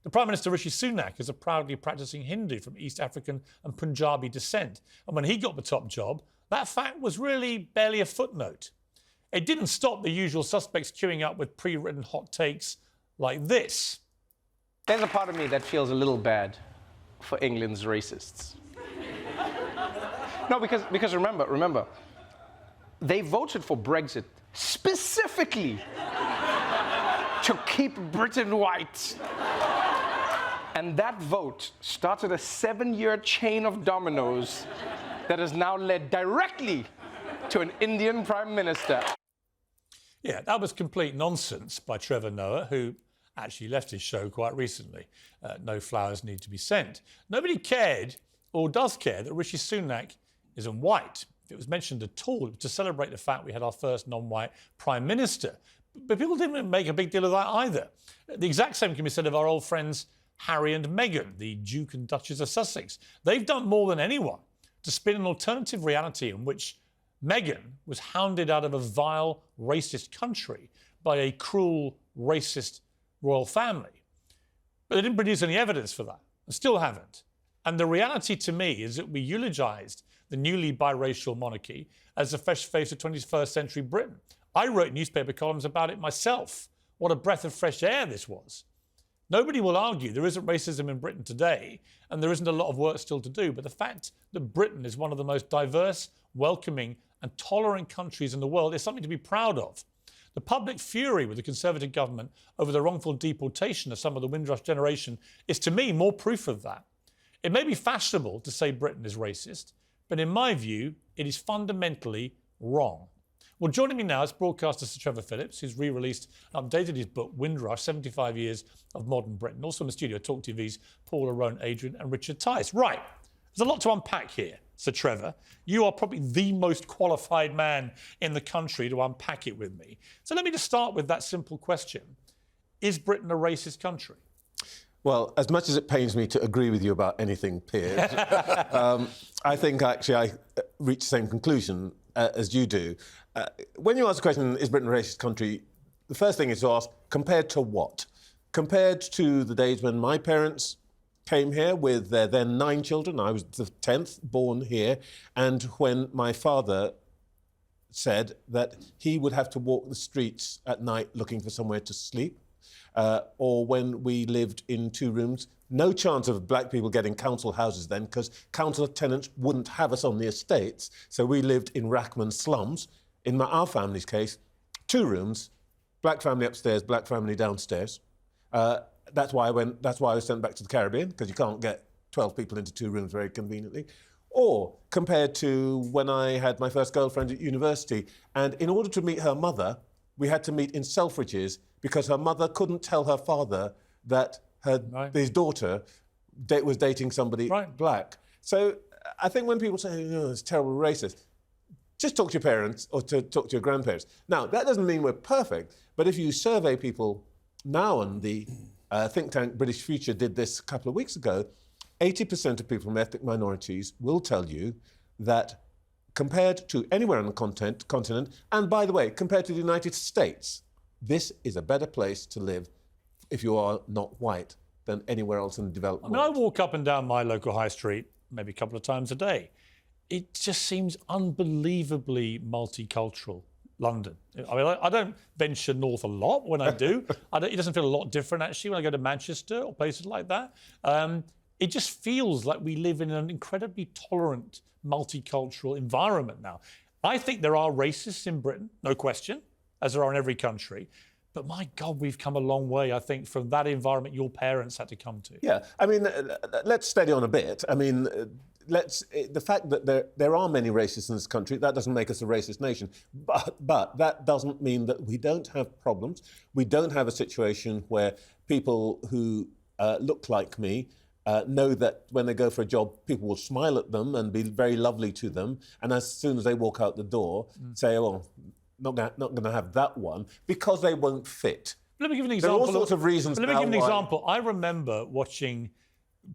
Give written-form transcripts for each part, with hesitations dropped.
The Prime Minister, Rishi Sunak, is a proudly practising Hindu from East African and Punjabi descent. And when he got the top job, that fact was really barely a footnote. It didn't stop the usual suspects queuing up with pre-written hot takes like this. There's a part of me that feels a little bad for England's racists. No, because remember, they voted for Brexit specifically to keep Britain white. And that vote started a 7-year chain of dominoes that has now led directly to an Indian Prime Minister. Yeah, that was complete nonsense by Trevor Noah, who actually left his show quite recently. No flowers need to be sent. Nobody cared, or does care, that Rishi Sunak isn't white. If it was mentioned at all, it was to celebrate the fact we had our first non-white Prime Minister. But people didn't make a big deal of that either. The exact same can be said of our old friends Harry and Meghan, the Duke and Duchess of Sussex. They've done more than anyone to spin an alternative reality in which Meghan was hounded out of a vile, racist country by a cruel, racist royal family. But they didn't produce any evidence for that, and still haven't. And the reality to me is that we eulogised the newly biracial monarchy as the fresh face of 21st century Britain. I wrote newspaper columns about it myself. What a breath of fresh air this was. Nobody will argue there isn't racism in Britain today, and there isn't a lot of work still to do. But the fact that Britain is one of the most diverse, welcoming and tolerant countries in the world is something to be proud of. The public fury with the Conservative government over the wrongful deportation of some of the Windrush generation is, to me, more proof of that. It may be fashionable to say Britain is racist, but in my view, it is fundamentally wrong. Well, joining me now is broadcaster Sir Trevor Phillips, who's re-released and updated his book, Windrush, 75 Years of Modern Britain. Also in the studio, Talk TV's Paula Roan Adrian and Richard Tice. Right, there's a lot to unpack here, Sir Trevor. You are probably the most qualified man in the country to unpack it with me. So let me just start with that simple question. Is Britain a racist country? Well, as much as it pains me to agree with you about anything, Piers, I think actually I reach the same conclusion as you do. When you ask the question, is Britain a racist country, the first thing is to ask, compared to what? Compared to the days when my parents came here with their then 9 children, I was the 10th born here, and when my father said that he would have to walk the streets at night looking for somewhere to sleep, or when we lived in 2 rooms, no chance of black people getting council houses then, because council tenants wouldn't have us on the estates, so we lived in Rackman slums. In our family's case, 2 rooms, black family upstairs, black family downstairs. That's why I was sent back to the Caribbean, because you can't get 12 people into 2 rooms very conveniently. Or compared to when I had my first girlfriend at university, and in order to meet her mother, we had to meet in Selfridges because her mother couldn't tell her father that his daughter was dating somebody black. So I think when people say, oh, it's terrible racist, just talk to your parents or to talk to your grandparents. Now, that doesn't mean we're perfect, but if you survey people now, and the think tank British Future did this a couple of weeks ago, 80% of people from ethnic minorities will tell you that compared to anywhere on the continent, and by the way, compared to the United States, this is a better place to live if you are not white than anywhere else in the developed world. I walk up and down my local high street maybe a couple of times a day. It just seems unbelievably multicultural, London. I mean, I don't venture north a lot. When I do, it doesn't feel a lot different, actually, when I go to Manchester or places like that. It just feels like we live in an incredibly tolerant, multicultural environment now. I think there are racists in Britain, no question, as there are in every country. But my God, we've come a long way, I think, from that environment your parents had to come to. Yeah, I mean, let's steady on a bit. I mean, the fact that there are many racists in this country, that doesn't make us a racist nation. But that doesn't mean that we don't have problems. We don't have a situation where people who look like me know that when they go for a job, people will smile at them and be very lovely to them. And as soon as they walk out the door, say, oh, not going to have that one, because they won't fit. Let me give an example. There are all sorts of reasons. Let me give an example. I remember watching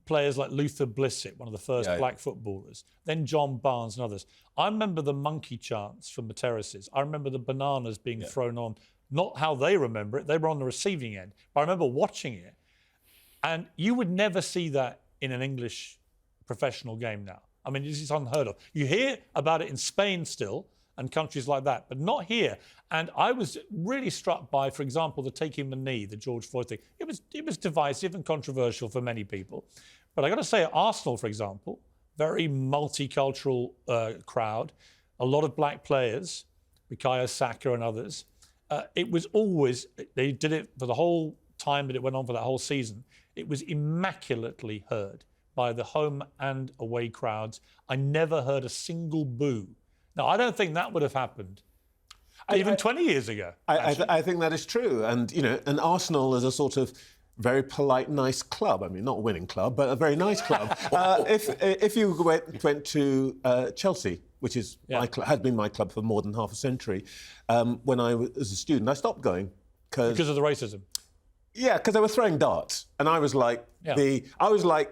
players like Luther Blissett, one of the first black footballers, then John Barnes and others. I remember the monkey chants from the terraces. I remember the bananas being thrown on, not how they remember it, they were on the receiving end. But I remember watching it. And you would never see that in an English professional game now. I mean, this is unheard of. You hear about it in Spain still and countries like that, but not here. And I was really struck by, for example, the taking the knee, the George Floyd thing. It was divisive and controversial for many people. But I got to say, at Arsenal, for example, very multicultural crowd, a lot of black players, Bukayo Saka and others. It was always, they did it for the whole time that it went on for that whole season. It was immaculately heard by the home and away crowds. I never heard a single boo. Now, I don't think that would have happened even 20 years ago. I think that is true. And, you know, and Arsenal is a sort of very polite, nice club. I mean, not a winning club, but a very nice club. If you went to Chelsea, which is had been my club for more than half a century, when I was a student, I stopped going. Because of the racism? Yeah, because they were throwing darts. And I was like the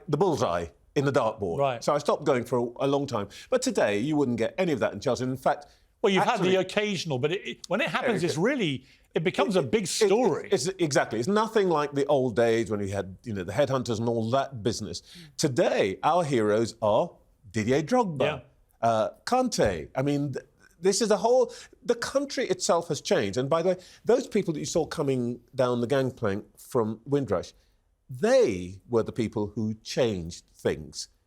bullseye in the dartboard. Right. So I stopped going for a long time. But today, you wouldn't get any of that in Chelsea. In fact... Well, you've had the occasional, but when it happens, it becomes a big story. Exactly. It's nothing like the old days when we had, you know, the headhunters and all that business. Today, our heroes are Didier Drogba, Kante. I mean, this is the country itself has changed. And by the way, those people that you saw coming down the gangplank from Windrush, they were the people who changed things.